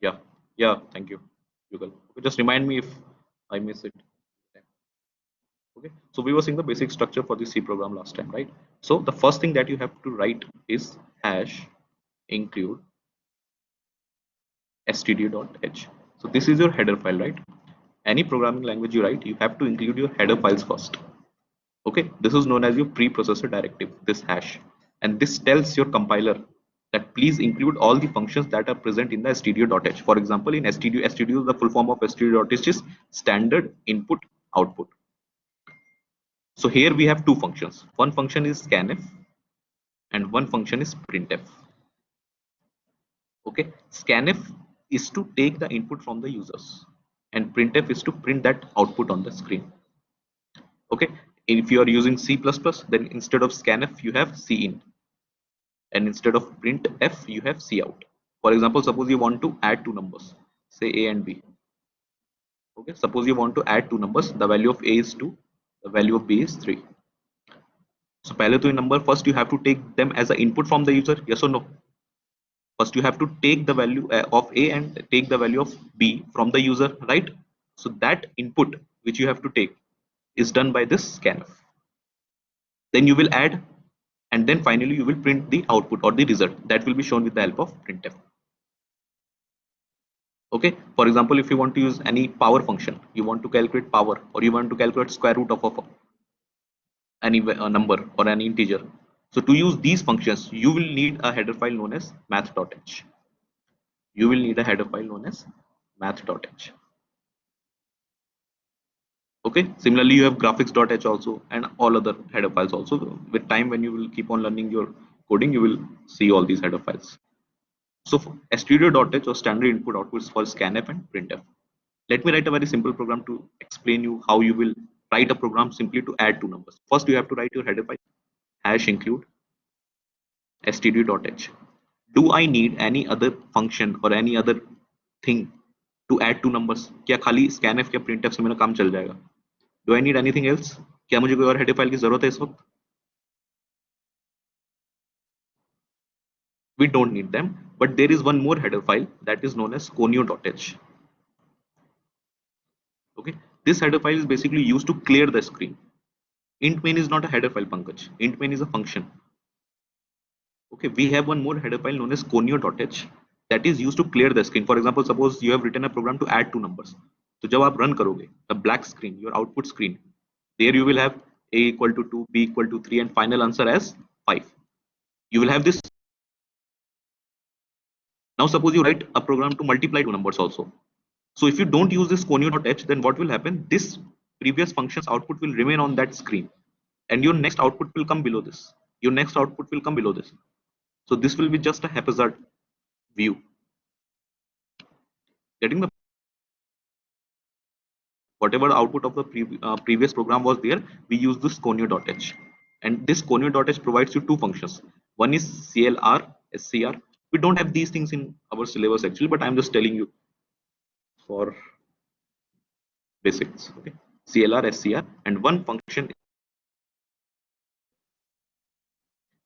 Yeah, yeah, thank you, Yugal. Okay, just remind me if I miss it. Okay, so we were seeing the basic structure for the C program last time, right? So the first thing that you have to write is hash include std.h. So this is your header file, right? Any programming language you write, you have to include your header files first. Okay, this is known as your preprocessor directive, this hash, and this tells your compiler that please include all the functions that are present in the stdio.h. For example, in stdio, the full form of stdio.h is standard input output. So here we have two functions. One function is scanf and one function is printf. Okay, scanf is to take the input from the users and printf is to print that output on the screen. Okay, if you are using C++, then instead of scanf you have cin, and instead of printf you have cout. For example, suppose you want to add two numbers, say a and b. Okay, suppose you want to add two numbers, the value of a is 2, the value of b is 3. So पहले तो ये number first you have to take them as an input from the user, yes or no? First you have to take the value of a and take the value of b from the user, right? So that input which you have to take is done by this scanf. Then you will add, and then finally you will print the output or the result that will be shown with the help of printf. Okay, for example, if you want to use any power function, you want to calculate power or you want to calculate square root of any number or any integer. So to use these functions you will need a header file known as math.h. You will need a header file known as math.h. Okay, similarly you have graphics.h also and all other header files also. With time, when you will keep on learning your coding, you will see all these header files. So stdio.h or standard input outputs for scanf and printf. Let me write a very simple program to explain you how you will write a program simply to add two numbers. First you have to write your header file hash include stdio.h. Do I need any other function or any other thing to add two numbers? क्या खाली scanf या printf से मेरा काम चल जाएगा? Do I need anything else? क्या मुझे कोई और हेडर फाइल की जरूरत है इस वक्त? We don't need them, but there is one more header file that is known as conio.h. Okay, this header file is basically used to clear the screen. Int main is not a header file, Pankaj. Int main is a function. Okay, we have one more header file known as conio.h that is used to clear the screen. For example, suppose you have written a program to add two numbers. So जब आप run करोगे, the black screen, your output screen, there you will have a equal to 2, b equal to 3, and final answer as 5. You will have this. Now suppose you write a program to multiply two numbers also. So if you don't use this conio.h, then what will happen? This previous function's output will remain on that screen, and your next output will come below this. Your next output will come below this. So this will be just a haphazard view. Getting the whatever output of the previous program was there, we use this conio.h, and this conio.h provides you two functions. One is clr, scr. We don't have these things in our syllabus actually, but I'm just telling you for basics. Okay, clr, scr, and one function.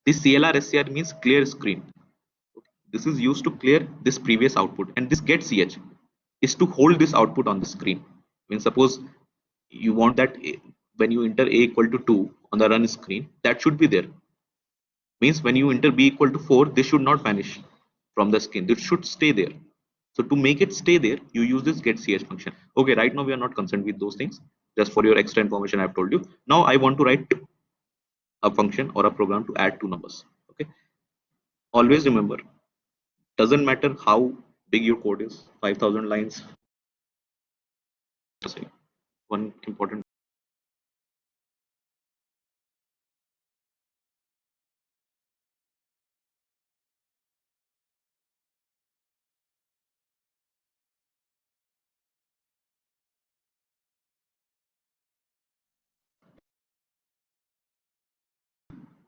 This clr, scr means clear screen. This is used to clear this previous output, and this get ch is to hold this output on the screen. I mean, suppose you want that when you enter a equal to 2 on the run screen, that should be there. Means when you enter b equal to 4, this should not vanish from the screen. This should stay there. So to make it stay there, you use this get ch function. Okay, right now we are not concerned with those things. Just for your extra information, I've told you. Now I want to write a function or a program to add two numbers. Okay, always remember, doesn't matter how big your code is, 5,000 lines. One important.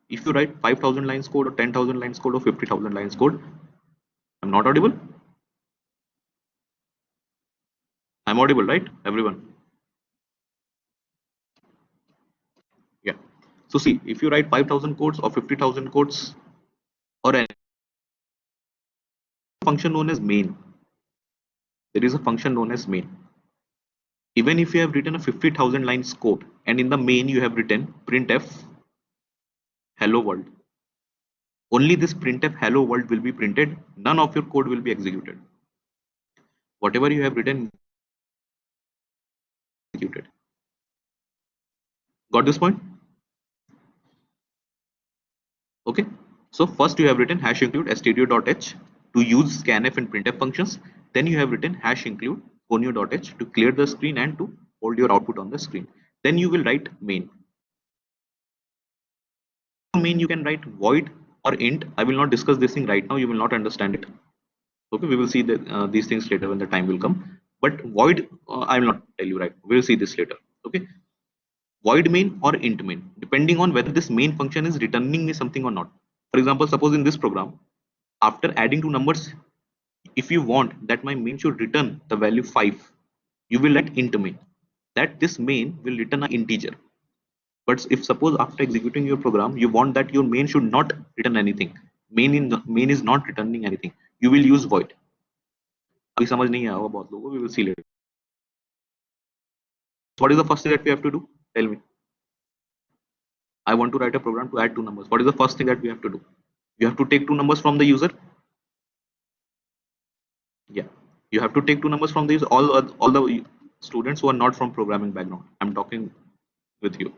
If you write 5,000 lines code or 10,000 lines code or 50,000 lines code, I'm not audible. I'm audible, right, everyone? Yeah. So see, if you write 5,000 codes or 50,000 codes or any function known as main, there is a function known as main. Even if you have written a 50,000 lines code and in the main you have written printf hello world, only this printf hello world will be printed. None of your code will be executed. Whatever you have written executed. Got this point? Okay. So first you have written hash include stdio.h to use scanf and printf functions. Then you have written hash include conio.h to clear the screen and to hold your output on the screen. Then you will write main. Main you can write void or int. I will not discuss this thing right now. You will not understand it. Okay, we will see these things later when the time will come. But void, I will not tell you right. We will see this later. Okay, void main or int main, depending on whether this main function is returning me something or not. For example, suppose in this program, after adding two numbers, if you want that my main should return the value 5, you will write int main. That this main will return an integer. But if suppose after executing your program, you want that your main should not return anything, main is not returning anything, you will use void. अभी समझ नहीं आया होगा बहुत लोगों को, we will see later. What is the first thing that we have to do? Tell me. I want to write a program to add two numbers. What is the first thing that we have to do? You have to take two numbers from the user. Yeah, you have to take two numbers from these. All the students who are not from programming background, I'm talking with you.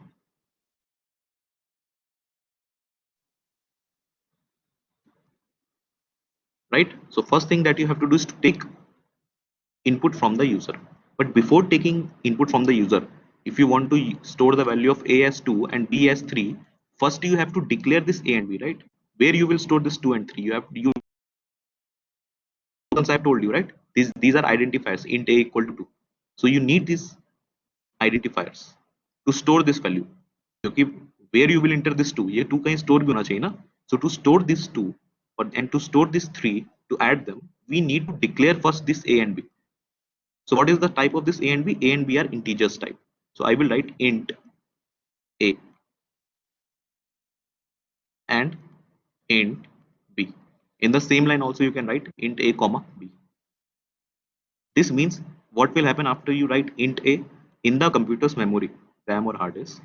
Right? So first thing that you have to do is to take input from the user. But before taking input from the user, if you want to store the value of a as 2 and b as 3, first you have to declare this a and b, right? Where you will store this 2 and 3. You once I've told you, right? These are identifiers, int a equal to 2. So you need these identifiers to store this value. क्योंकि where you will enter this 2, ये 2 कहीं store भी होना चाहिए ना. So to store this 2 and to store this 3, to add them, we need to declare first this a and b. So what is the type of this a and b? A and b are integers type. So I will write int a and int b. In the same line also you can write int a comma b. This means what will happen after you write int a in the computer's memory, RAM or hard disk,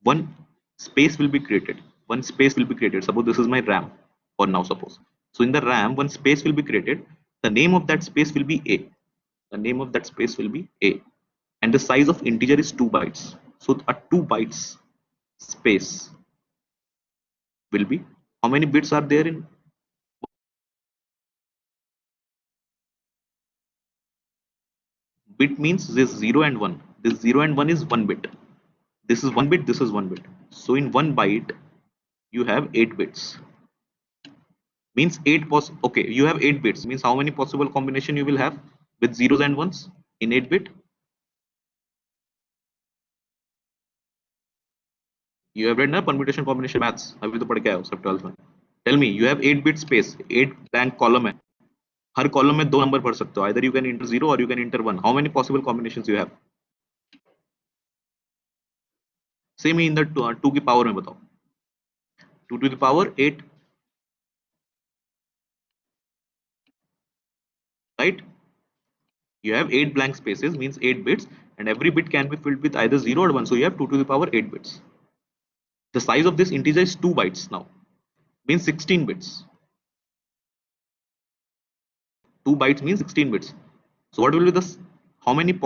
one space will be created. One space will be created. Suppose this is my RAM for now, suppose. So in the RAM, one space will be created. The name of that space will be a. The name of that space will be a. And the size of integer is 2 bytes. So a 2 bytes space will be, how many bits are there in? Bit means this 0 and 1. This 0 and 1 is 1 bit. This is 1 bit, this is 1 bit. So in 1 byte, you have 8 bits. Means 8 okay, you have 8 bits. Means how many possible combination you will have with zeros and ones in 8 bit? You have read na permutation combination maths. अभी तो पढ़ के आए हो सब 12th में. Tell me, you have 8 bit space, 8 blank column है. हर column में दो number भर सकते हो. Either you can enter 0 or you can enter 1. How many possible combinations you have? Same he in the 2 की power में बताओ. 2 to the power 8, right? You have 8 blank spaces, means 8 bits, and every bit can be filled with either 0 or 1. So you have 2 to the power 8 bits. The size of this integer is 2 bytes now, means 16 bits. 2 bytes means 16 bits. So what will be the, how many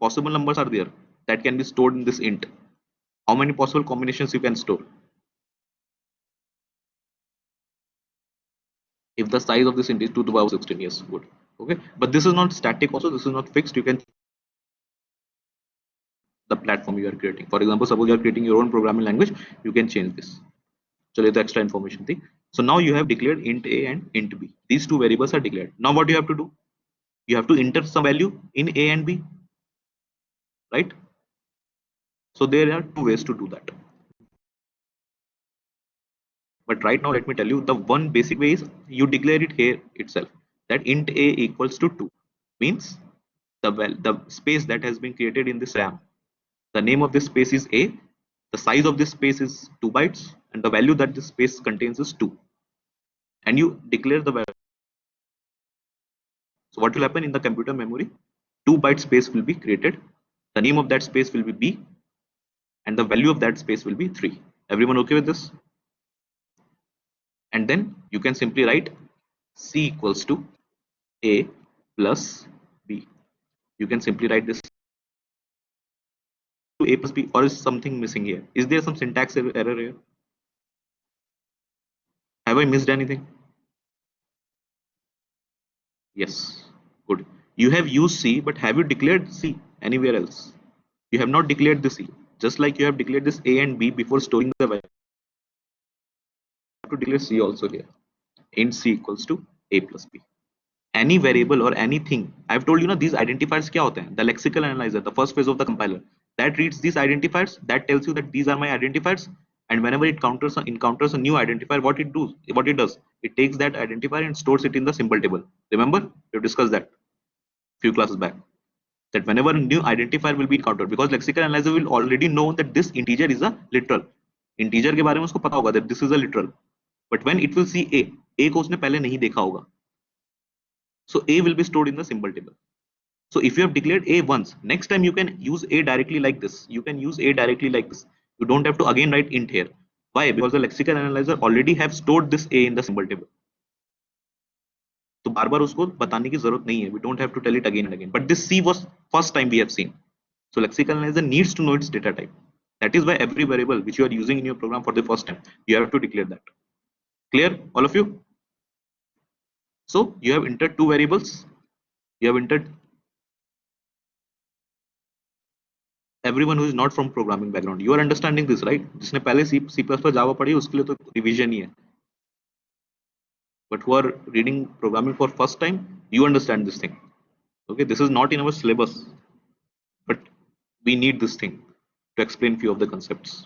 possible numbers are there that can be stored in this int? How many possible combinations you can store? If the size of this int is 2 to the power 16, yes, good. Okay, but this is not static also, this is not fixed. You can the platform you are creating. For example, suppose you are creating your own programming language, you can change this. So the extra information thing. So now you have declared int a and int b. These two variables are declared. Now what you have to do? You have to enter some value in a and b, right? So there are two ways to do that. But right now, let me tell you, the one basic way is you declare it here itself that int a equals to 2, means the space that has been created in this RAM. The name of this space is a, the size of this space is 2 bytes, and the value that this space contains is 2. And you declare the value. So what will happen in the computer memory? 2-byte space will be created. The name of that space will be B, and the value of that space will be 3. Everyone okay with this? And then you can simply write C equals to A plus B. You can simply write this to A plus B, or is something missing here? Is there some syntax error here? Have I missed anything? Yes, good. You have used C, but have you declared C anywhere else? You have not declared the C. Just like you have declared this A and B before storing the value, you have to declare C also here. Int C equals to A plus B. Any variable or anything, I've told you, these identifiers kya hote hain? The lexical analyzer, the first phase of the compiler, that reads these identifiers, that tells you that these are my identifiers, and whenever it encounters a new identifier, what it does, it takes that identifier and stores it in the symbol table. Remember, we discussed that few classes back, that whenever a new identifier will be encountered, because lexical analyzer will already know that this integer is a literal integer के बारे में उसको पता होगा that this is a literal, but when it will see a को उसने पहले नहीं देखा होगा, so A will be stored in the symbol table. So if you have declared A once, next time you can use A directly like this. You can use A directly like this. You don't have to again write int here. Why? Because the lexical analyzer already have stored this A in the symbol table. तो बार बार उसको बताने की जरूरत नहीं है. We don't have to tell it again and again. But this C was first time we have seen. So lexical analyzer needs to know its data type. That is why every variable which you are using in your program for the first time, you have to declare that. Clear, all of you? So you have entered two variables. You have entered. Everyone who is not from programming background, you are understanding this, right? जिसने पहले C++ Java पढ़ी उसके लिए तो revision ही है. But who are reading programming for first time, you understand this thing. Okay, this is not in our syllabus, but we need this thing to explain few of the concepts.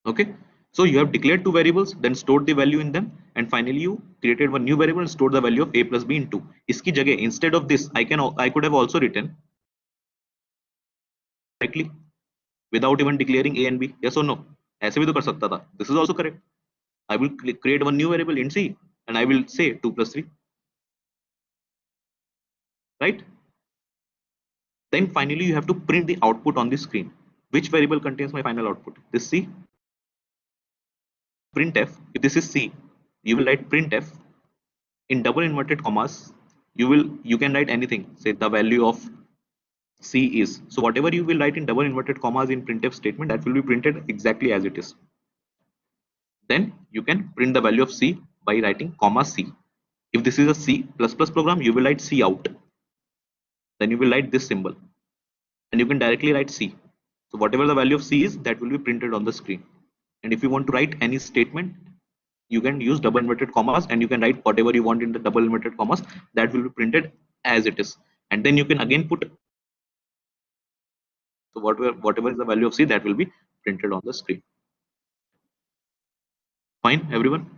Okay, so you have declared two variables, then stored the value in them, and finally you created one new variable and stored the value of A plus B in 2. इसकी जगह instead of this, I could have also written directly without even declaring A and B. Yes or no? ऐसे भी तो कर सकता था. This is also correct. I will create one new variable in C and I will say 2 plus 3. Right? Then finally you have to print the output on the screen. Which variable contains my final output? This C. Printf. If this is C, you will write printf in double inverted commas. You can write anything. Say the value of C is. So whatever you will write in double inverted commas in printf statement, that will be printed exactly as it is. Then you can print the value of C by writing comma C. If this is a C++ program, you will write C out. Then you will write this symbol and you can directly write C. So whatever the value of C is, that will be printed on the screen. And if you want to write any statement, you can use double inverted commas and you can write whatever you want in the double inverted commas, that will be printed as it is. And then you can again put, so whatever is the value of C, that will be printed on the screen. Fine, everyone?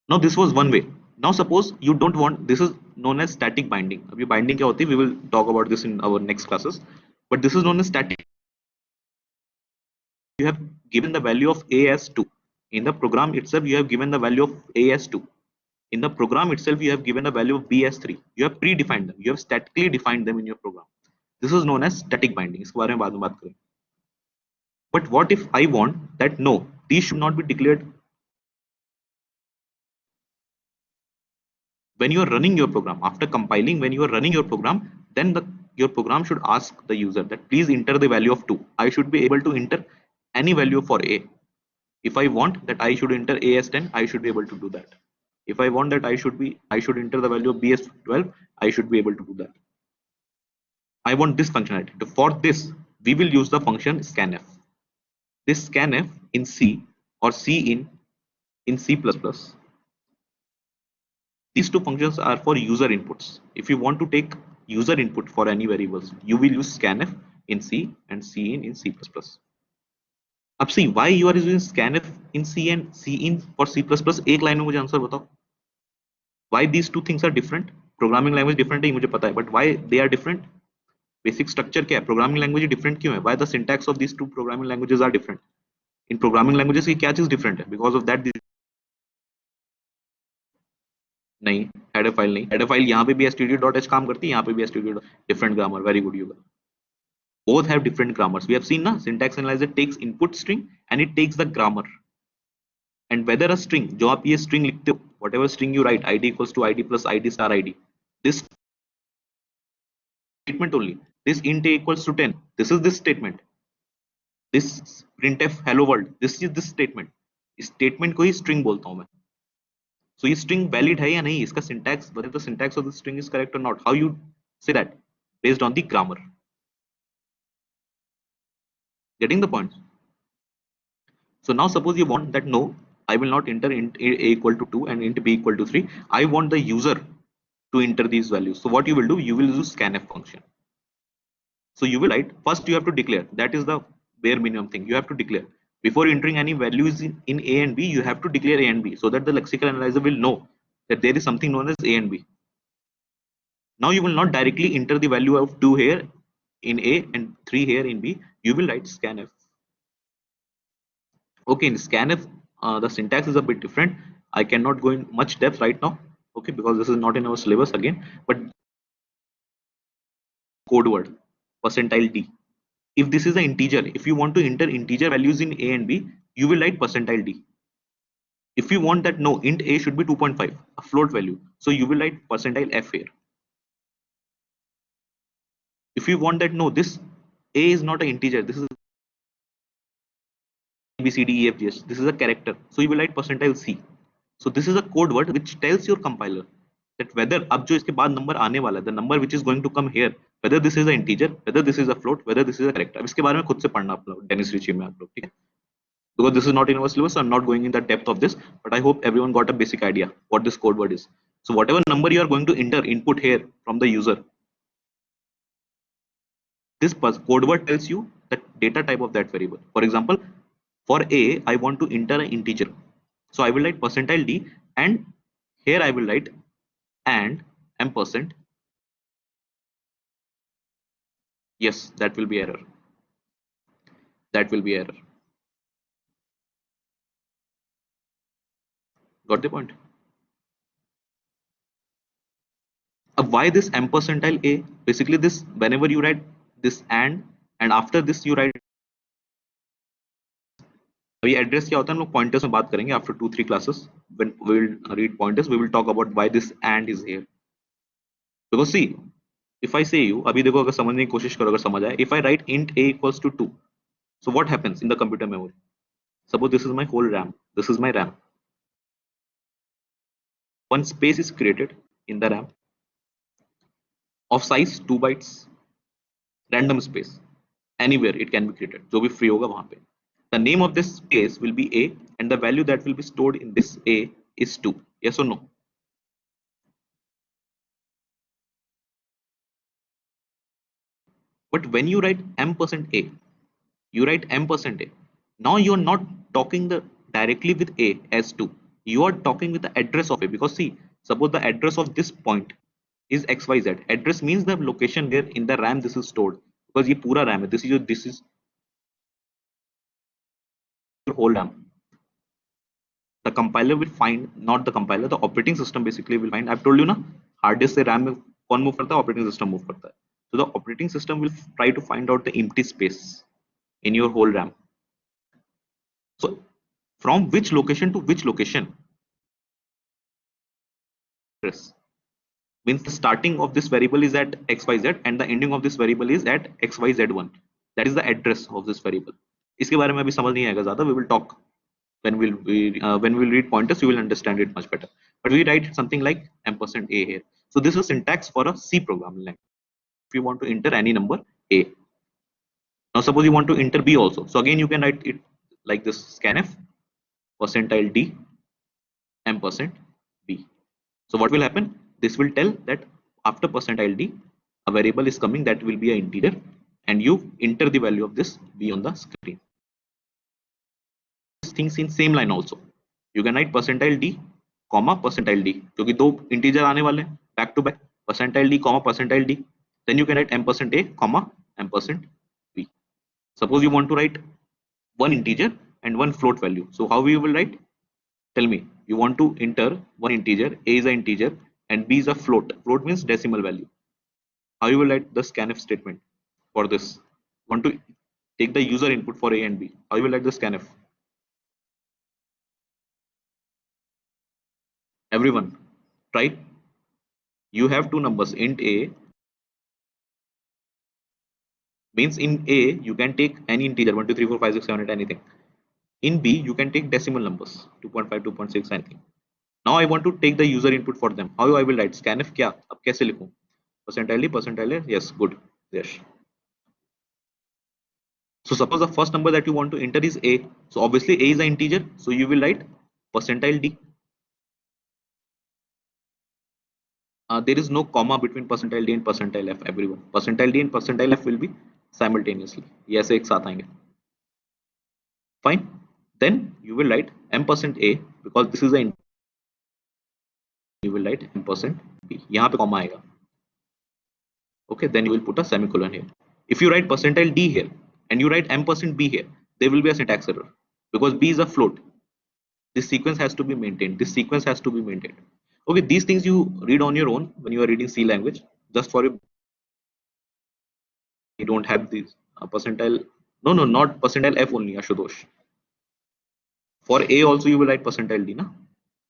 Now this was one way. Now suppose you don't want, this is known as static binding. Abhi binding kya hoti hai? We will talk about this in our next classes. But this is known as static. You have given the value of A as 2. In the program itself, you have given the value of A as 2. In the program itself, you have given the value of B as 3. You have predefined them. You have statically defined them in your program. This is known as static binding. इसके बारे में बाद में बात करें. But what if I want that no, these should not be declared when you are running your program. After compiling, when you are running your program, then your program should ask the user that please enter the value of 2. I should be able to enter any value for A. If I want that I should enter A as 10, I should be able to do that. If I want that I should enter the value of B as 12, I should be +able to do that. I want this functionality. For this, we will use the function scanf. This scanf in C or C in C++. These two functions are for user inputs. If you want to take user input for any variables, you will use scanf in C and cin in C++. अब see why you are using scanf in C and cin for C++. एक line में मुझे answer बताओ. Why these two things are different? Programming language different है मुझे पता है, but why they are different? Basic structure क्या है? Programming language different क्यों है? Why the syntax of these two programming languages are different? In programming languages की क्या चीज different है? Because of that नहीं, हेडर फाइल नहीं, हेडर फाइल यहाँ पे भी std.h काम करती है, यहाँ पे भी std different grammar. Very good, you both have different grammars. We have seen na syntax analyzer takes input string and it takes the grammar, and whether a string जो आप ये string लिखते हो, whatever string you write, id equals to id plus id star id, this statement only, this int a equals to 10, this is this statement, this printf hello world, this is this statement, इस statement को ही string बोलता हूं मैं. So ये string valid है या नहीं, इसका syntax, whether the syntax of the string is correct or not, how you say that? Based on the grammar. Getting the point? So now suppose you want that no, I will not enter int a equal to 2 and int b equal to 3. I want the user to enter these values. So what you will do, you will use scanf function. So you will write, first you have to declare, that is the bare minimum thing you have to declare. Before entering any values in a and b, you have to declare a and b so that the lexical analyzer will know that there is something known as a and b. Now you will not directly enter the value of 2 here in a and 3 here in b. You will write scanf. Okay, in scanf the syntax is a bit different. I cannot go in much depth right now, okay, because this is not in our syllabus again, but code word percentile d. If this is an integer, if you want to enter integer values in a and b, you will write percentile d. If you want that no, int a should be 2.5, a float value, so you will write percentile f here. If you want that no, this a is not an integer, this is b c d e f g h, this is a character, so you will write percentile c. So this is a code word which tells your compiler that whether अब जो इसके बाद number आने वाला है, the number which is going to come here, whether this is an integer, whether this is a float, whether this is a character. अब इसके बारे में खुद से पढ़ना आप लोग, डेनिस रिची में आप लोग, ठीक है? Because this is not in our syllabus, so I'm not going in the depth of this, but I hope everyone got a basic idea what this code word is. So whatever number you are going to enter input here from the user, this code word tells you the data type of that variable. For example, for a, I want to enter an integer, so I will write percentile d, and here I will write and ampersand. Yes, that will be error. That will be error. Got the point? Why this ampersandile a? Basically, this whenever you write this and after this you write. ये address क्या होता है हम लोग pointers में बात करेंगे after 2-3 classes. When we will read pointers, we will talk about why this and is here. Because see, if I say you, अभी देखो अगर समझने की कोशिश करो, अगर समझ आए, if I write int a equals to 2, so what happens in the computer memory? Suppose this is my whole RAM. This is my RAM. One space is created in the RAM of size 2 bytes, random space, anywhere it can be created, जो भी free होगा वहाँ पे. The name of this space will be a, and the value that will be stored in this a is 2. Yes or no? But when you write ampersand a, you write ampersand a. Now you are not talking directly with a as 2. You are talking with the address of a, because see, suppose the address of this point is xyz. Address means the location where in the RAM this is stored, because ये पूरा RAM है. This is your whole RAM. The compiler will find, not the compiler, the operating system basically will find. I've told you ना, hard disk से RAM में कौन move करता है? Operating system move करता है. So the operating system will try to find out the empty space in your whole RAM. So from which location to which location? Means the starting of this variable is at xyz and the ending of this variable is at xyz1. That is the address of this variable. इसके बारे में अभी समझ नहीं आएगा ज़्यादा. We will talk when we'll read pointers. You will understand it much better. But we write something like ampersand a here. So this is syntax for a C programming language. If you want to enter any number a. Now suppose you want to enter b also. So again you can write it like this: scanf percentile d ampersand b. So what will happen? This will tell that after percentile d, a variable is coming that will be an integer, and you enter the value of this b on the screen. These things in same line also. You can write percentile d, comma percentile d, क्योंकि दो integer आने वाले हैं back to back. Percentile d, comma percentile d. Then you can write ampersand a, comma ampersand b. Suppose you want to write one integer and one float value. So how we will write? Tell me. you want to enter one integer, a is an integer and b is a float. Float means decimal value. How you will write the scanf statement for this? Want to take the user input for a and b, how you will write the scanf? Everyone, right? You have two numbers, int a means in a you can take any integer 1 2 3 4 5 6 7 8 anything. In b you can take decimal numbers 2.5 2.6 anything. Now I want to take the user input for them. How I will write scanf क्या, अब कैसे लिखूं? Percentile d, percentile a, yes, good, yes. So suppose the first number that you want to enter is a, so obviously a is an integer, so you will write percentile d. There is no comma between percentile d and percentile f, everyone. Percentile d and percentile f will be simultaneously, ये ऐसे एक साथ आएंगे. Fine. Then you will write m percent a because this is a, you will write m percent b, यहाँ पे comma आएगा. Okay, then you will put a semicolon here. If you write percentile d here and you write m percent b here, there will be a syntax error because b is a float. This sequence has to be maintained. This sequence has to be maintained. Okay, these things you read on your own when you are reading C language. Just for you, you don't have these percentile. No, no, not percentile f only, Ashutosh. For a also you will write percentile d, ना?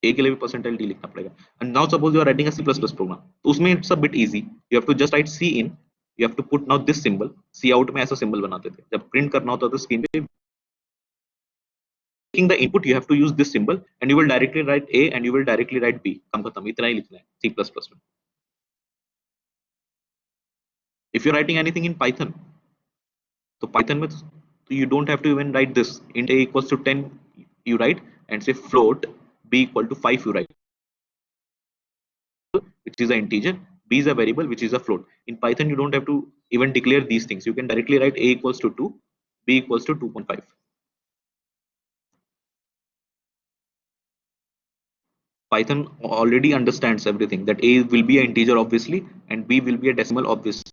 A के लिए भी percentile d लिखना पड़ेगा. And now suppose you are writing a C++ program, तो उसमें it's a bit easy. You have to just write C in. You have to put now this symbol. C out में ऐसा symbol बनाते थे. जब print करना होता था screen पे, taking the input you have to use this symbol and you will directly write A and you will directly write B. काम खत्म, इतना ही लिखना है C++ में. If you're writing anything in Python, so Python में so you don't have to even write this. Int a equals to 10 you write and say float b equal to 5 you write, which is an integer, b is a variable which is a float. In Python you don't have to even declare these things. You can directly write a equals to 2, b equals to 2.5. Python already understands everything, that a will be an integer obviously and b will be a decimal obviously.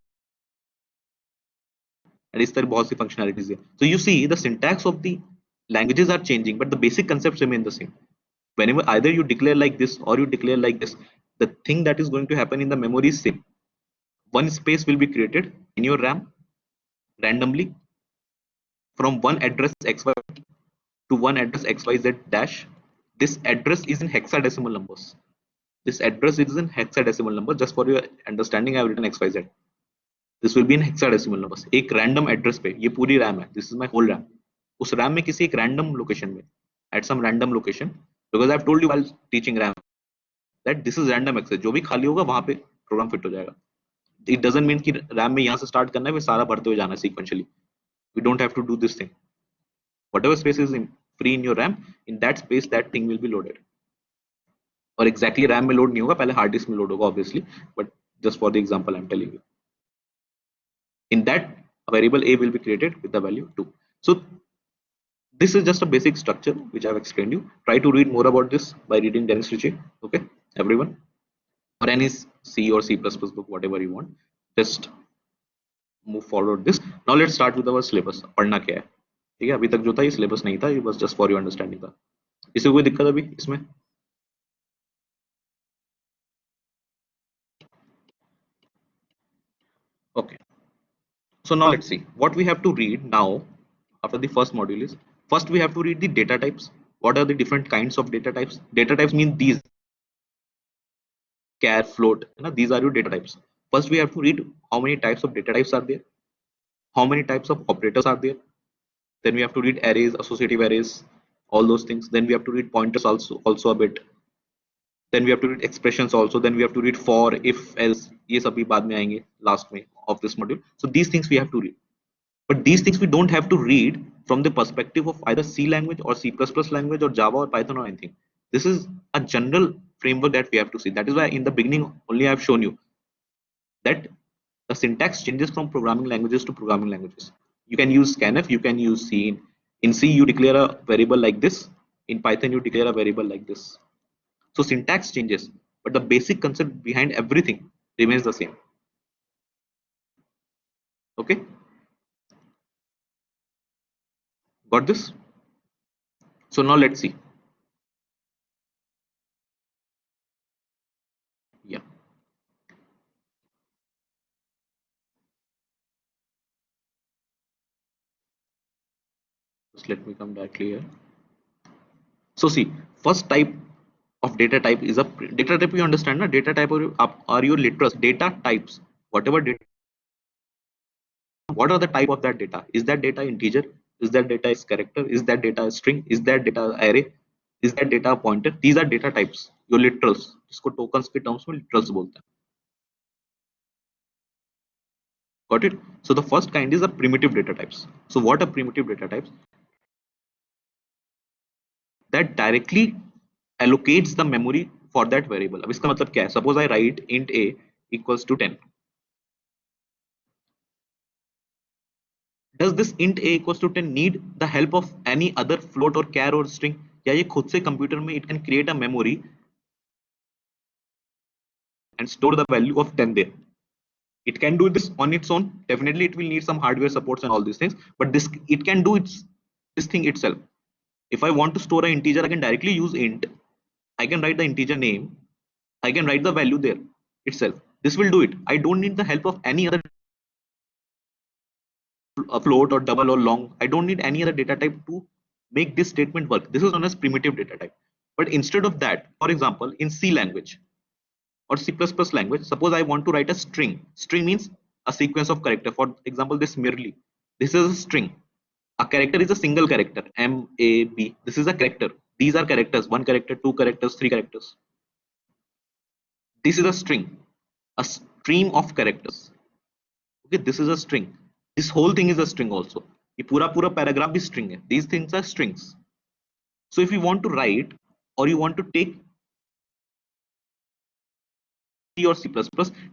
And इस तरह बहुत सी functionalities है. So you see the syntax of the languages are changing but the basic concepts remain the same. Whenever either you declare like this or you declare like this, the thing that is going to happen in the memory is same. One space will be created in your RAM randomly from one address xy to one address xyz dash. This address is in hexadecimal numbers. This address is in hexadecimal numbers. Just for your understanding, I have written xyz. This will be in hexadecimal numbers. एक random address पे, ये पूरी RAM है. This is my whole RAM. उस RAM में किसी एक random location में, at some random location, because I have told you while teaching RAM that this is random access. जो भी खाली होगा वहां पे प्रोग्राम फिट हो जाएगा. It doesn't mean कि RAM में यहाँ से start करना है, फिर सारा भरते हुए जाना है sequentially. We don't have to do this thing. Whatever space is free in your RAM, in that space that thing will be loaded. और exactly RAM में load नहीं होगा, पहले hard disk में load होगा obviously, but just for the example I'm telling you. In that, a variable a will be created with the value 2. So this is just a basic structure which I've explained you. Try to read more about this by reading Dennis Ritchie. Okay, everyone, or any C or C++ book, whatever you want. Just move forward this. Now let's start with our syllabus. पढ़ना क्या है? ठीक है, अभी तक जो था ये syllabus नहीं था, ये बस just for your understanding था. इससे कोई दिक्कत अभी इसमें? Okay. So now let's see what we have to read now after the first module is, first we have to read the data types. What are the different kinds of data types? Data types mean these char, float, you know, these are your data types. First we have to read how many types of data types are there, how many types of operators are there. Then we have to read arrays, associative arrays, all those things. Then we have to read pointers also a bit. Then we have to read expressions also. Then we have to read for, if, else. ये सभी बाद में आएंगे last में of this module. So these things we have to read. But these things we don't have to read from the perspective of either C language or C++ language or Java or Python or anything. This is a general framework that we have to see. That is why in the beginning only I have shown you that the syntax changes from programming languages to programming languages. You can use scanf, you can use C. In C you declare a variable like this. In Python you declare a variable like this. So syntax changes, but the basic concept behind everything remains the same. Okay, got this? So now let's see. let me come directly here. So see, first type of data type is a data type. You understand, na? Data type are your literals data types. Whatever data, what are the type of that data? Is that data integer? Is that data is character? Is that data a string? Is that data array? Is that data a pointer? These are data types. Your literals. इसको tokens के terms में literals बोलते हैं. Got it? So the first kind is the primitive data types. So what are primitive data types? That directly allocates the memory for that variable. अब इसका मतलब क्या है? Suppose I write int a equals to 10. Does this int a equals to 10 need the help of any other float or char or string? या ये खुद से computer में it can create a memory and store the value of 10 there? It can do this on its own. Definitely it will need some hardware supports and all these things, but this it can do this thing itself. If I want to store an integer, I can directly use int. I can write the integer name. I can write the value there itself. This will do it. I don't need the help of any other float or double or long. I don't need any other data type to make this statement work. This is known as primitive data type. But instead of that, for example, in C language or C++ language, suppose I want to write a string. String means a sequence of character. For example, this merely. This is a string. A character is a single character. M, A, B. This is a character. These are characters. One character, two characters, three characters. This is a string. A stream of characters. Okay, this is a string. This whole thing is a string also. ये पूरा paragraph भी string है. These things are strings. So if you want to write or you want to take C or C++,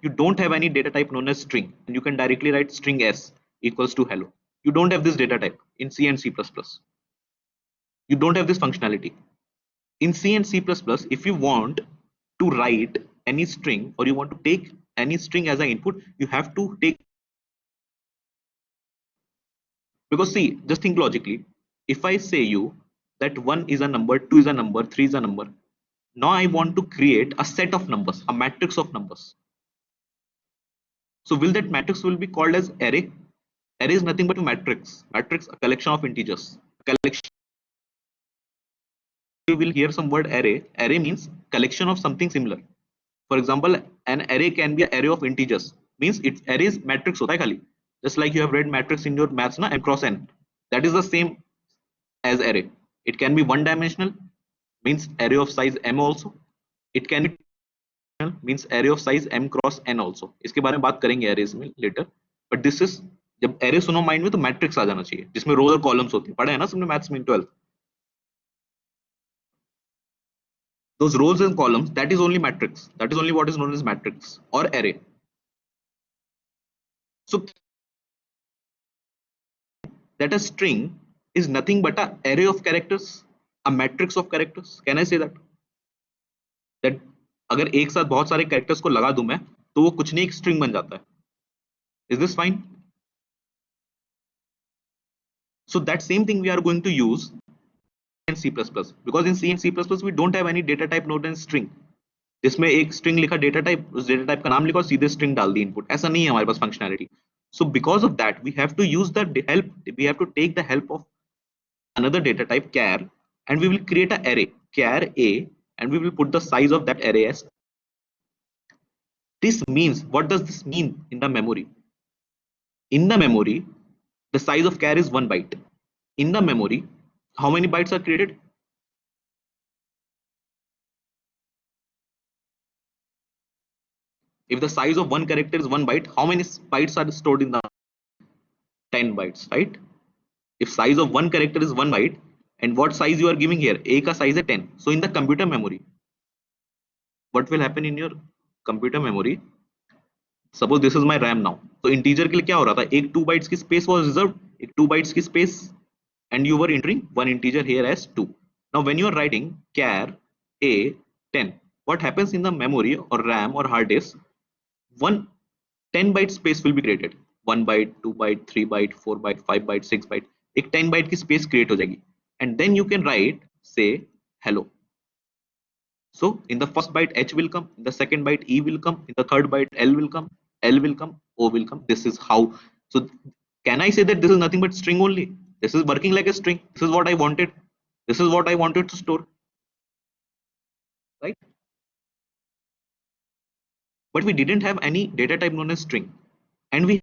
you don't have any data type known as string, and you can directly write string s equals to hello. You don't have this data type in C and C++. You don't have this functionality. In C and C++, if you want to write any string or you want to take any string as an input, you have to take, because see, just think logically. If I say you that 1 is a number, 2 is a number, 3 is a number, now I want to create a set of numbers, a matrix of numbers. So will that matrix will be called as array? Array is nothing but a matrix. Matrix, a collection of integers. A collection. You will hear some word array. Array means collection of something similar. For example, an array can be an array of integers. Means its array is matrix hota hai khali. Just like you have read matrix in your maths na, m cross n. That is the same as array. It can be one dimensional, means array of size m also. It can be means array of size m cross n also. इसके बारे में बात करेंगे arrays में later. But this is, जब array सुनो mind में तो matrix आ जाना चाहिए जिसमें rows और columns होती है. पढ़ा है ना सबने maths में 12. Those rows and columns, that is only matrix. That is only what is known as matrix or array. So that a string is nothing but an array of characters, a matrix of characters. Can I say that? That अगर एक साथ बहुत सारे characters को लगा दूं मैं तो वो कुछ नहीं एक string बन जाता है. Is this fine? So that same thing we are going to use in C++, because in C and C++ we don't have any data type known as string. जिसमें एक string लिखा data type, उस data type का नाम लिखा और सीधे string डाल दी input. ऐसा नहीं है हमारे पास functionality. So because of that we have to use the help, we have to take the help of another data type char, and we will create an array char a, and we will put the size of that array as. This means, what does this mean in the memory? In the memory, the size of char is 1 byte. In the memory, how many bytes are created? If the size of one character is 1 byte, how many bytes are stored in the 10 bytes, right? If size of one character is 1 byte, and what size you are giving here, a ka size is 10. So in the computer memory, what will happen in your computer memory? Suppose this is my RAM now. So integer के लिए क्या हो रहा था? एक 2 bytes की space was reserved, एक 2 bytes की space, and you were entering one integer here as 2. Now when you are writing char a 10, what happens in the memory or RAM or hard disk? One 10 byte space will be created. 1 byte, 2 byte, 3 byte, 4 byte, 5 byte, 6 byte. एक 10 byte की space create हो जाएगी. And then you can write, say, hello. So in the first byte H will come, in the second byte E will come, in the third byte L will come, O will come. This is how. So can I say that this is nothing but string only? This is working like a string. This is what I wanted. This is what I wanted to store, right? But we didn't have any data type known as string, and we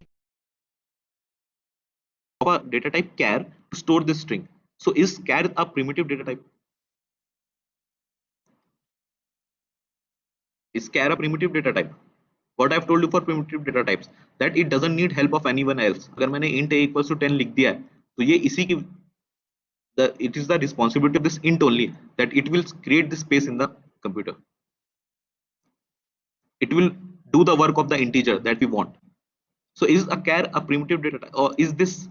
have a data type char to store this string. So is char a primitive data type? Is char a primitive data type? What I've told you for primitive data types, that it doesn't need help of anyone else. अगर मैंने int a equals to 10 लिख दिया है, तो ये इसी की it is the responsibility of this int only that it will create the space in the computer. It will do the work of the integer that we want. So is a char a primitive data type, or is this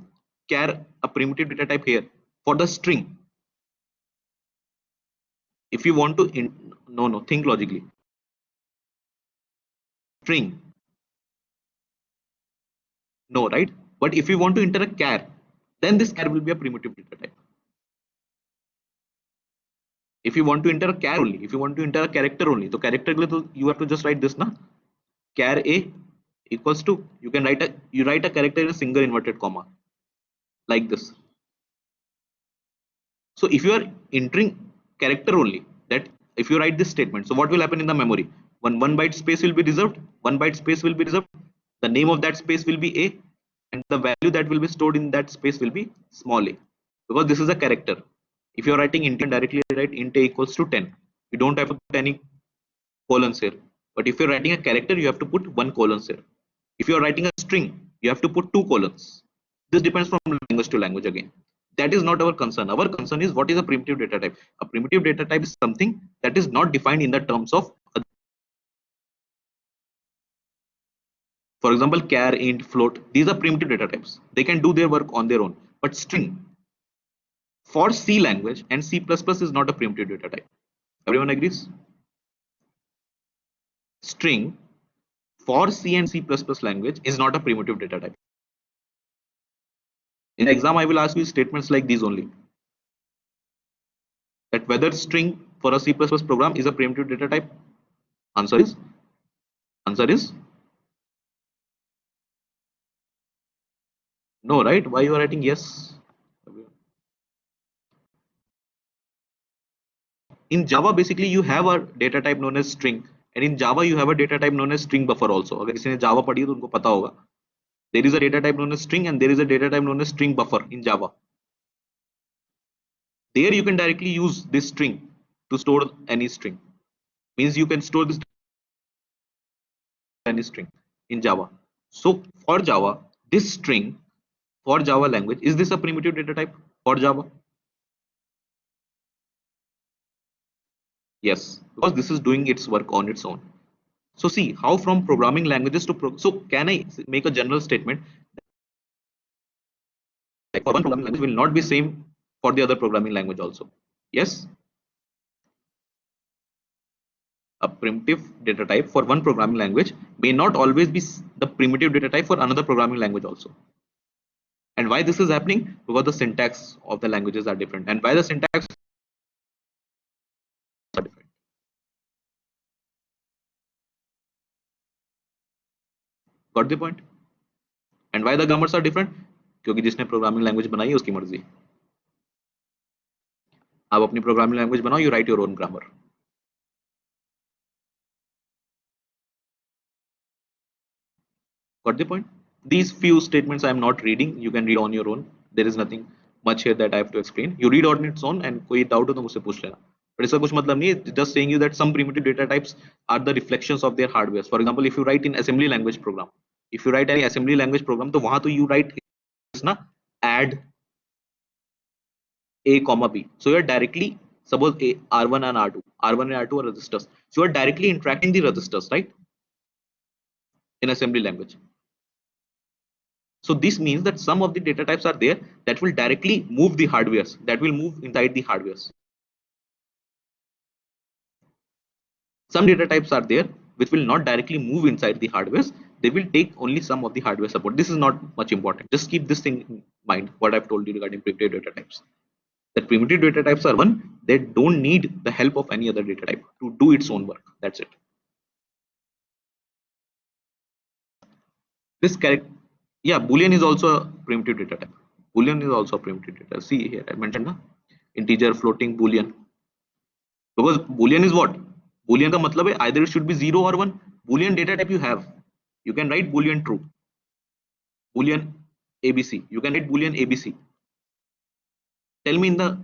char a primitive data type here for the string? If you want to no, think logically. String, no, right? But if you want to enter a char, then this char will be a primitive data type. If you want to enter a char only, if you want to enter a character only, so character you have to just write this, na? Char a equals to, you write a character in a single inverted comma like this. So if you are entering character only, that if you write this statement, so what will happen in the memory? One byte space will be reserved, 1 byte space will be reserved, the name of that space will be a, and the value that will be stored in that space will be small a, because this is a character. If you are writing int, directly write int a equals to 10. You don't have to put any colons here. But if you're writing a character, you have to put 1 colon here. If you're writing a string, you have to put 2 colons. This depends from language to language again. That is not our concern. Our concern is what is a primitive data type. A primitive data type is something that is not defined in the terms of, for example, char, int, float. These are primitive data types. They can do their work on their own. But string for C language and C++ is not a primitive data type. Everyone agrees? String for C and C++ language is not a primitive data type. In the exam, I will ask you statements like these only. That whether string for a C++ program is a primitive data type. Answer is no, right? Why you are writing yes? In Java, basically you have a data type known as string, and in Java you have a data type known as string buffer also. अगर किसी ने Java पढ़ी है तो उनको पता होगा. There is a data type known as string and there is a data type known as string buffer in Java. There you can directly use this string to store any string. Means you can store this any string in Java. So for Java, this string for Java language, is this a primitive data type for Java? Yes, because this is doing its work on its own. So see how from programming languages to so can I make a general statement like for one programming language will not be same for the other programming language also? Yes, a primitive data type for one programming language may not always be the primitive data type for another programming language also. And why this is happening? Because the syntax of the languages are different, and why the syntax are different. Got the point? And why the grammars are different? क्योंकि जिसने programming language बनाई है उसकी मर्जी. आप अपनी programming language बनाओ, you write your own grammar. Got the point? These few statements I am not reading. You can read on your own. There is nothing much here that I have to explain. You read on its own, and कोई doubt हो तो मुझसे पूछ लेना. But इसका कुछ मतलब नहीं है. Just saying you that some primitive data types are the reflections of their hardware. For example, if you write in assembly language program, if you write any assembly language program, तो वहाँ तो you write ना add a comma b. So you are directly, suppose a r1 and r2 are registers. So you are directly interacting the registers, right? In assembly language. So this means that some of the data types are there that will directly move the hardwares, that will move inside the hardwares. Some data types are there which will not directly move inside the hardwares. They will take only some of the hardware support. This is not much important. Just keep this thing in mind, what I've told you regarding primitive data types. That primitive data types are one, they don't need the help of any other data type to do its own work. That's it. This character, yeah, Boolean is also a primitive data type. Boolean is also a primitive data. See here I mentioned na, integer, floating, boolean. Because boolean is what? Boolean का मतलब है either it should be 0 or 1. Boolean data type you have. You can write boolean true, boolean ABC. You can write boolean ABC. Tell me in the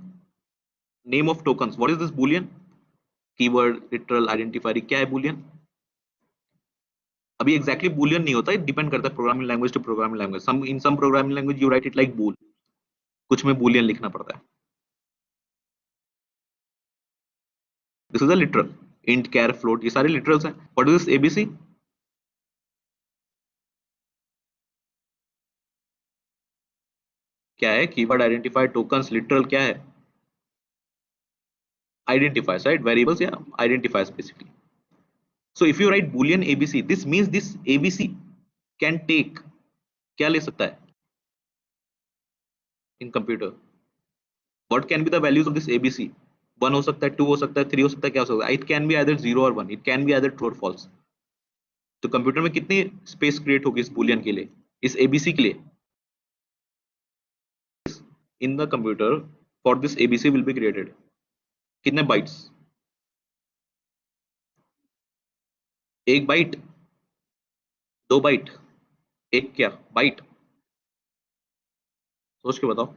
name of tokens, what is this boolean? Keyword, literal, identifier, क्या है boolean? अभी exactly boolean नहीं होता, it depend करता है programming language to programming language. In some programming language you write it like bool, कुछ में boolean लिखना पड़ता है. This is a literal, int, char, float, ये सारे literals हैं. What is this ABC? क्या है? Keyword, identifier, tokens, literal क्या है? Identifiers, right? Variables, yeah, identifiers basically. So if you write boolean ABC, this means this ABC can take, क्या ले सकता है in computer? What can be the values of this ABC? 1 हो सकता है, 2 हो सकता है, 3 हो सकता है, क्या हो सकता है? It can be either 0 or 1. It can be either true or false. तो कंप्यूटर में कितनी स्पेस क्रिएट होगी इस बूलियन के लिए, इस ABC के लिए? In the computer for this ABC will be created. कितने बाइट्स? 1 बाइट, 2 बाइट, 1 क्या बाइट? सोच के बताओ.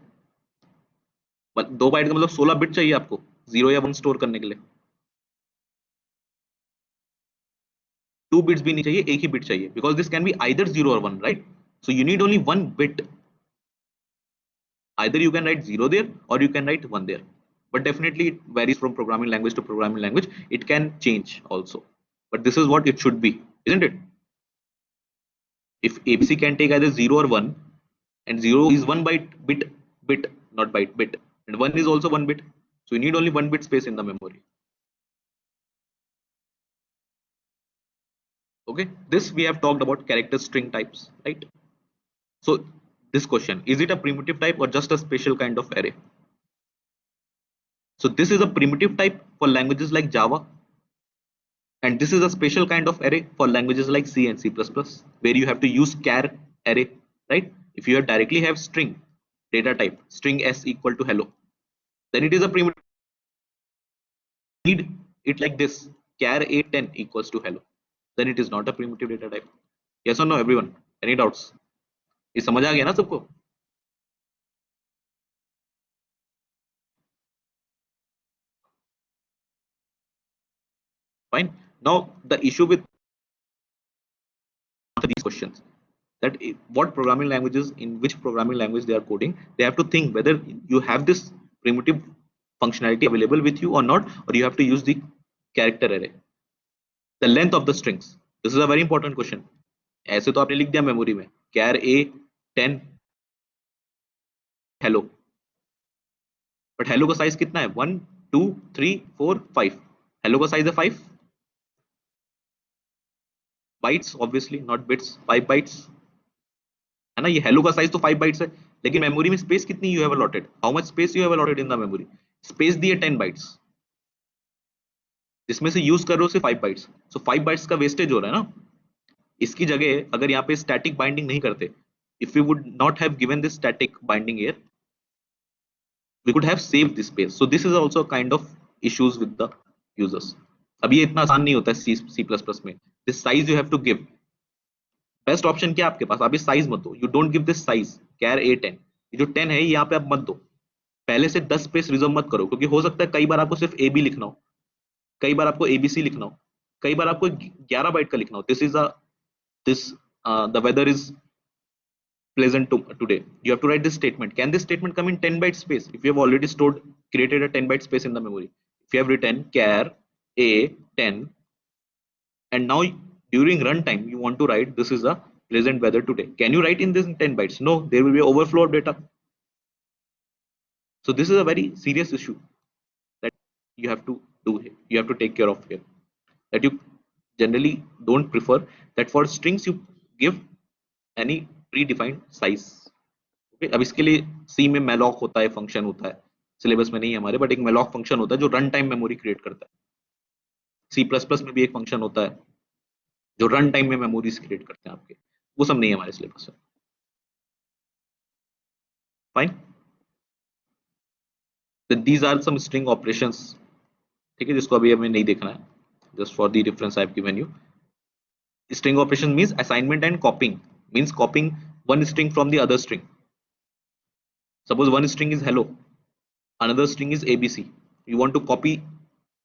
2 बाइट का मतलब 16 बिट चाहिए आपको 0 या 1 स्टोर करने के लिए. 2 बिट्स भी नहीं चाहिए, एक ही बिट चाहिए, because this can be either 0 और 1, right? So you need only 1 bit. Either you can write 0 there or you can write 1 there, but definitely it varies from programming language to programming language. It can change also, but this is what it should be, isn't it? If ABC can take either 0 or 1, and 0 is 1 byte bit, not byte, bit, and 1 is also 1 bit, so you need only 1 bit space in the memory. Okay, this we have talked about character string types, right? So this question, is it a primitive type or just a special kind of array? So this is a primitive type for languages like Java, and this is a special kind of array for languages like C and C++, where you have to use char array, right? If you directly have string data type, string s equal to hello, then it is a primitive. Need it like this, char a10 equals to hello, then it is not a primitive data type. Yes or no, everyone? Any doubts? ये समझ आ गया ना सबको? Fine. Now the issue with these questions, that what programming languages, in which programming language they are coding, they have to think whether you have this primitive functionality available with you or not, or you have to use the character array. The length of the strings, this is a very important question. ऐसे तो आपने लिख दिया memory में char a10 hello, but hello का size कितना है? 1 2 3 4 5. hello का साइज है 5 bytes, obviously not bits, 5 bytes है ना. ये hello का साइज तो 5 bytes है, लेकिन मेमोरी में स्पेस कितनी you have allotted? How much space you have allotted in the memory? Space दी है 10 bytes, जिसमें से यूज कर रहे हो सिर्फ 5 bytes. सो 5 bytes का वेस्टेज हो रहा है ना. इसकी जगह अगर यहाँ पे स्टैटिक बाइंडिंग नहीं करते, if we would not have given this static binding here, we could have saved this space. So this is also a kind of issues with the users. अब ये इतना आसान नहीं होता है C++ में. This size you have to give. Best option क्या आपके पास? आप इस साइज मत दो, you don't give this size char a10. ये जो 10 है यहाँ पे आप मत दो, पहले से 10 स्पेस रिजर्व मत करो, क्योंकि हो सकता है कई बार आपको सिर्फ AB लिखना हो, कई बार आपको ABC लिखना हो, कई बार आपको 11 बाइट का लिखना हो. This the weather is pleasant today. You have to write this statement. Can this statement come in 10 byte space? If you have already created a 10 byte space in the memory, if you have written char a10, and now during runtime you want to write this is a pleasant weather today, can you write in this in 10 bytes? No, there will be overflow of data. So this is a very serious issue that you have to do here. You have to take care of here, that you generally don't prefer that for strings you give any predefined size. Okay? अब इसके लिए C में malloc होता है, function होता है, syllabus में नहीं है हमारे, बट एक malloc फंक्शन होता है जो रन टाइम मेमोरी क्रिएट करता है. C++ में भी एक फंक्शन होता है जो रन टाइम में मेमोरीज क्रिएट करते हैं आपके, वो सब नहीं है हमारे सिलेबस में. Fine. These are some string operations. ठीक है, जिसको अभी हमें नहीं देखना है, just for the reference I have given you. String operation means assignment and copying, means copying one string from the other string. Suppose one string is hello, another string is abc. You want to copy,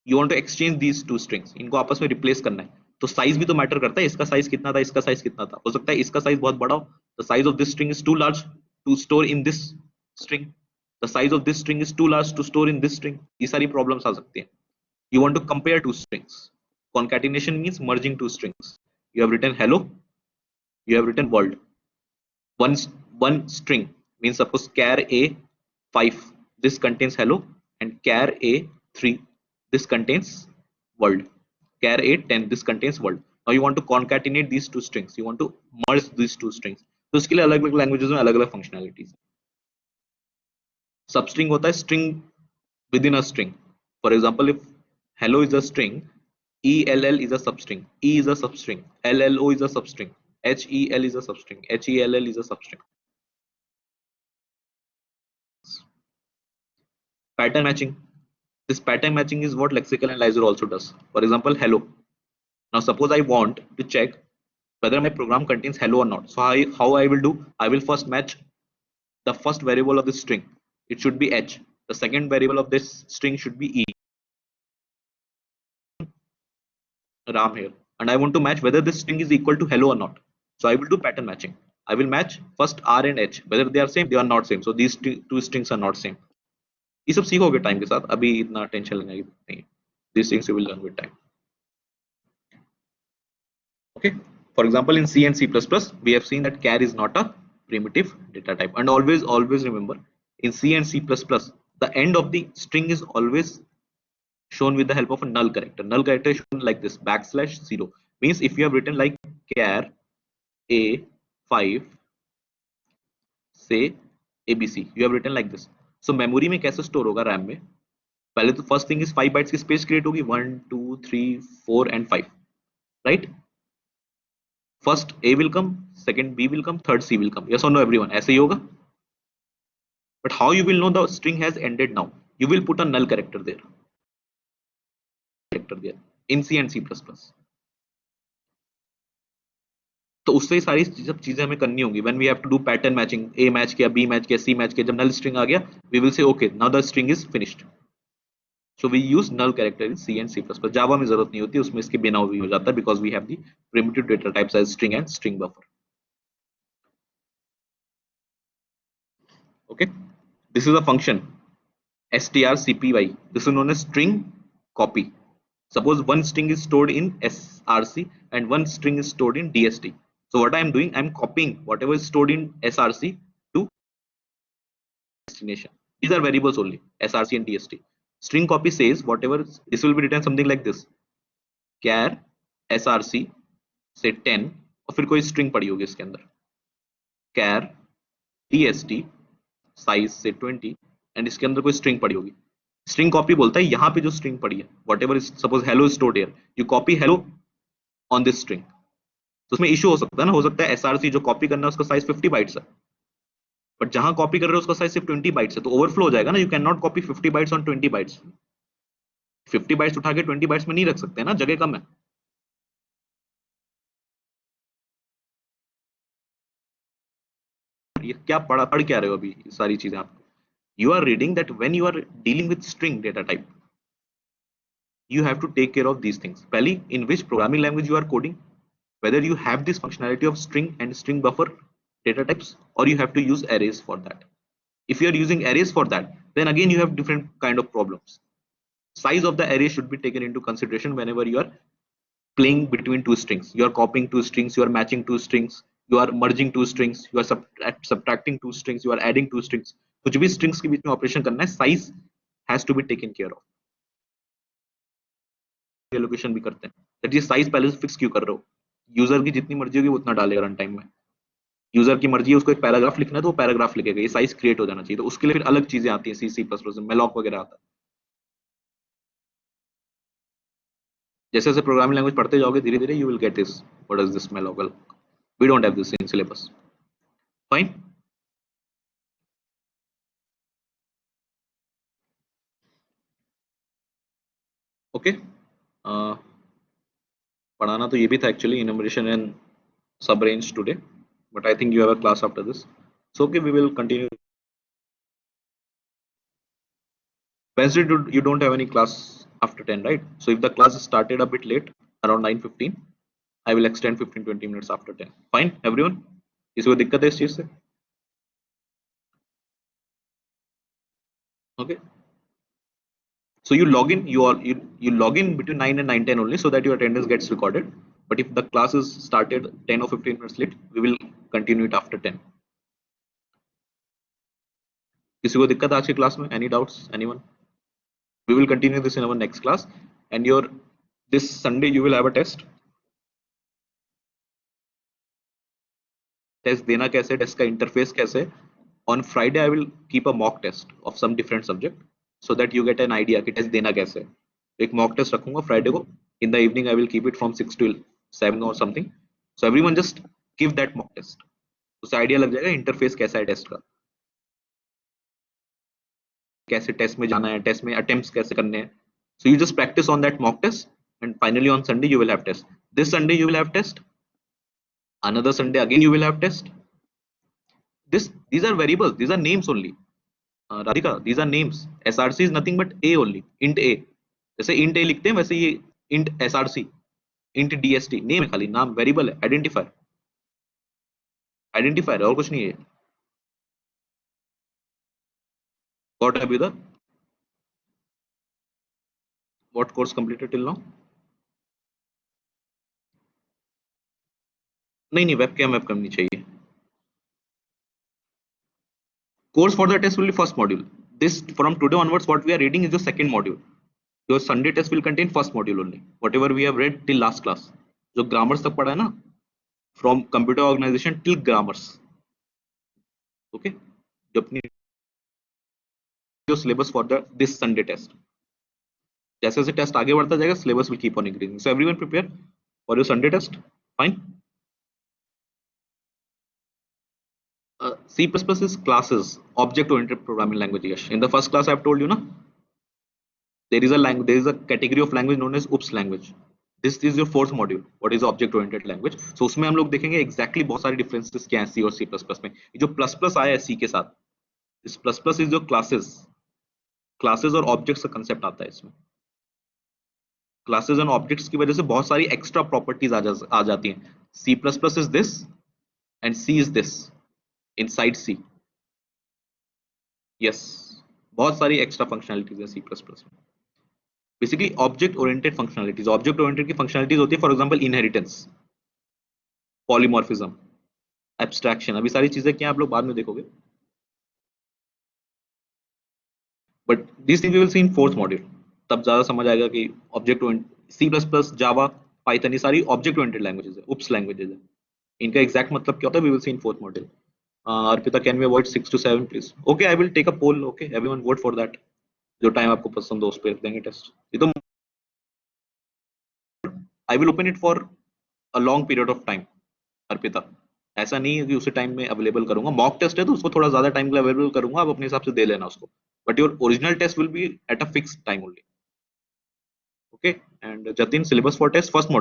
you want to exchange these two strings, इनको आपस में replace करना है. तो size भी तो matter करता है, इसका साइज कितना था, इसका साइज कितना था. हो सकता है इसका साइज बहुत बड़ा हो, the size of this string is too large to store in this string, the size of this string is too large to store in this string. ये सारी प्रॉब्लम्स आ सकती हैं. You want to compare two strings. Concatenation means merging two strings. You have written hello, you have written world. One string means suppose char a 5, this contains hello, and char a 3, this contains world. Char a 10, this contains world. Now you want to concatenate these two strings, you want to merge these two strings. तो उसके लिए अलग अलग languages में अलग अलग functionalities. Substring होता है string with in a string. For example if hello is a string, ell is a substring, e is a substring, llo is a substring, hel is a substring, hell is a substring. Pattern matching. This pattern matching is what lexical analyzer also does. For example, hello. Now suppose I want to check whether my program contains hello or not. So how I will do? I will first match the first variable of the string. It should be h. The second variable of this string should be e. Ram here. And I want to match whether this string is equal to hello or not. So I will do pattern matching. I will match first r and h. Whether they are same, they are not same. So these two strings are not same. ये सब सीखोगे time के साथ, अभी इतना tension लेने की नहीं. These things you will learn with time. Okay. For example, in C and C++, we have seen that char is not a primitive data type. And always remember, in C and C++, the end of the string is always shown with the help of a null character. Null character is shown like this, \0. Means if you have written like char a5, say abc, you have written like this. So memory में कैसे store होगा RAM में? पहले तो first thing is 5 bytes की space create होगी, 1 2 3 4 and 5, right? First a will come, second b will come, third c will come. Yes or no everyone? ऐसे ही होगा. But how you will know the string has ended now? You will put a null character there. In C and C++. तो उससे सारी सब चीजें हमें करनी होंगी. When we have to do pattern matching, A match किया, B मैच किया, C मैच किया, जब null string आ गया, we will say okay, now the string is finished. So we use null character in C and C++. Java में जरूरत नहीं होती, उसमें इसके बिना भी हो जाता है, because we have the primitive data types as string and string buffer. Okay, this is a function strcpy. This is known as string copy. Suppose one string is stored in src and one string is stored in dst. So what I am doing, I am copying whatever is stored in src to destination. These are variables only, src and dst. String copy says whatever, this will be written something like this, char src say 10 और फिर कोई string पड़ी होगी इसके अंदर, char dst size से 20 and इसके अंदर कोई स्ट्रिंग पड़ी होगी. स्ट्रिंग कॉपी बोलता है यहाँ पे जो स्ट्रिंग पड़ी है, whatever is, suppose hello is stored here, you copy hello on this string. तो उसमें इशू हो सकता है ना, हो सकता है एसआरसी जो कॉपी करना है उसका साइज 50 बाइट्स है, बट जहां कॉपी कर रहे हो उसका साइज सिर्फ 20 बाइट्स है, तो ओवरफ्लो हो जाएगा ना. You can not copy 50 bytes on 20 bytes. 50 bytes उठा के 20 बाइट्स में नहीं रख सकते ना, जगह कम है. ये क्या पढ़ क्या रहे हो अभी सारी चीजें आप? You are reading that when you are dealing with string data type, you have to take care of these things. Pehli, in which programming language you are coding, whether you have this functionality of string and string buffer data types, or you have to use arrays for that. If you are using arrays for that, then again you have different kind of problems. Size of the array should be taken into consideration whenever you are playing between two strings. You are copying two strings, you are matching two strings, you are merging two strings, you are subtracting two strings, you are adding two strings. कुछ भी strings के बीच में operation करना है, size has to be taken care of. Allocation भी करते हैं, that ये साइज पहले से फिक्स क्यों कर रहे हो? यूजर की जितनी मर्जी होगी वो उतना डालेगा रन टाइम में. यूजर की मर्जी है, उसको एक पैराग्राफ लिखना है तो वो पैराग्राफ लिखेगा, ये साइज क्रिएट हो जाना चाहिए. तो उसके लिए फिर अलग चीजें आती हैं, सी सी प्लस प्लस में मेलॉक वगैरह आता है. जैसे जैसे प्रोग्रामिंग लैंग्वेज पढ़ते जाओगे धीरे धीरे you will get this, what is this malloc. We don't have this in syllabus. Fine. Okay, पढ़ाना तो ये भी था actually, enumeration and sub range today, but I think you have a class after this, so okay, we will continue. Wednesday you don't have any class after 10, right? So if the class started a bit late, around 9:15, I will extend 15-20 minutes after 10. Fine, everyone? किसी को दिक्कत है इस चीज से? Okay. So you log in, you log in between 9 and 9:10 only, so that your attendance gets recorded. But if the class is started 10 or 15 minutes late, we will continue it after 10. किसी को दिक्कत है आज की class में? Any doubts? Anyone? We will continue this in our next class. And your this Sunday you will have a test. Test देना कैसे? Test का interface कैसे? On Friday I will keep a mock test of some different subject, so that you get an idea कि test देना कैसे. एक mock test रखूंगा Friday को. In the evening I will keep it from 6 to 7 or something. So everyone just give that mock test. उससे idea लग जाएगा interface कैसा है टेस्ट का, कैसे टेस्ट में जाना है, टेस्ट में अटेम्प्ट्स कैसे करने हैं. So you just practice on that mock test, and finally on Sunday you will have test. This Sunday you will have test. Another Sunday again you will have test. These are variables. These are names only. Radhika, these are names. SRC is nothing but A only. Int A. जैसे int A लिखते हैं वैसे ये int SRC, int DST name है, खाली नाम, variable है, identifier, identifier और कुछ नहीं है. What have you done? What course completed till now? नहीं नहीं, वेबकैम वेबकैम नहीं चाहिए. Course for the test will be first module. This from today onwards what we are reading is the second module. Your Sunday test will contain first module only. Whatever we have read till last class. जो grammars तक पढ़ा है ना, from computer organization till grammars. Okay. जो अपनी जो syllabus for the this Sunday test. जैसे जैसे टेस्ट आगे बढ़ता जाएगा syllabus will keep on increasing. So everyone prepare for your Sunday test. Fine. C++ is classes, object-oriented programming language. Yes. In the first class I have told you, na, there is a language, there is a category of language known as OOPS language. This is your fourth module. What is object oriented language? So उसमें हम लोग देखेंगे exactly बहुत सारे differences क्या हैं C और C++ में. ये जो प्लस प्लस आया है C के साथ, इस प्लस प्लस इज जो क्लासेस और ऑब्जेक्ट्स का कंसेप्ट आता है इसमें. क्लासेस एंड ऑब्जेक्ट्स की वजह से बहुत सारी एक्स्ट्रा प्रॉपर्टीज आ जाती हैं. C++ is this and C is this inside C. Yes, बहुत सारी एक्स्ट्रा फंक्शनलिटीज है C++ में. Basically object oriented functionalities. Object oriented की फंक्शनलिटीज होती है for example inheritance, polymorphism, abstraction. अभी सारी चीजें क्या आप लोग बाद में देखोगे, but this thing we will see in fourth module. तब ज्यादा समझ आएगा कि ऑब्जेक्ट C++, जावा, पाइथन, ये सारी ऑब्जेक्ट ओरिएंटेड लैंग्वेजेस है, उप्स लैंग्वेजेस है. इनका एग्जैक्ट मतलब क्या होता है we will see in fourth module. Arpita, can we avoid 6 to 7 please? Okay, I will take a poll. Okay everyone vote for that. जो टाइम आपको पसंद हो उस पर देंगे टेस्ट. ये तो I will open it for a long period of time. Arpita, ऐसा नहीं है कि उसी टाइम में अवेलेबल करूंगा. मॉक टेस्ट है तो उसको थोड़ा ज्यादा टाइम के लिए अवेलेबल करूंगा, आप अपने हिसाब से दे लेना उसको. But your original test will be at a fixed time only. Okay. And Jatin, syllabus for test first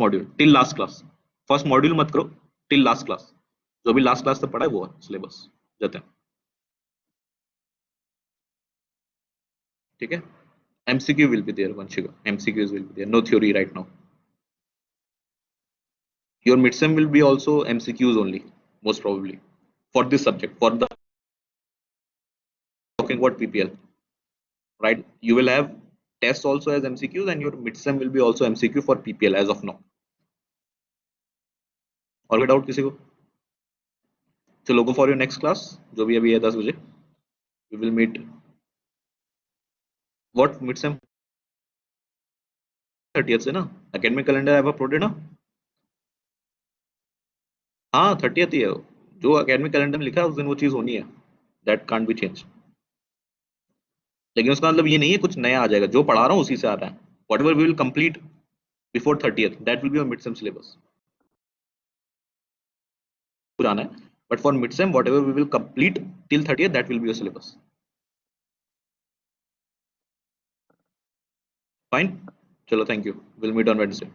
module till last class. First module मत करो, टिल लास्ट क्लास. जो भी लास्ट क्लास तक पढ़ा है वो है सिलेबस. जतिन, ठीक है. MCQ will be there, Vanshika. MCQs will be there. No theory right now. Your midsem will be also MCQs only, most probably, for this subject. For the talking about PPL, right? You will have tests also as MCQs, and your midsem will be also MCQ for PPL as of now. और कोई doubt किसी को? चलो go for your next class, जो भी अभी है 10 बजे. We will meet. What midsem? 30th से ना. Academic calendar I have uploaded ना. हाँ 30th ही है. जो academic calendar में लिखा है उस दिन वो चीज होनी है. That can't be changed. लेकिन उसका मतलब ये नहीं है कुछ नया आ जाएगा. जो पढ़ा रहा हूँ उसी से आ रहा है. Whatever we will complete before 30th, that will be your midsem syllabus. पुराना है. But for midsem, whatever we will complete till 30th, that will be your syllabus. Fine. Chalo, thank you. We'll meet on Wednesday.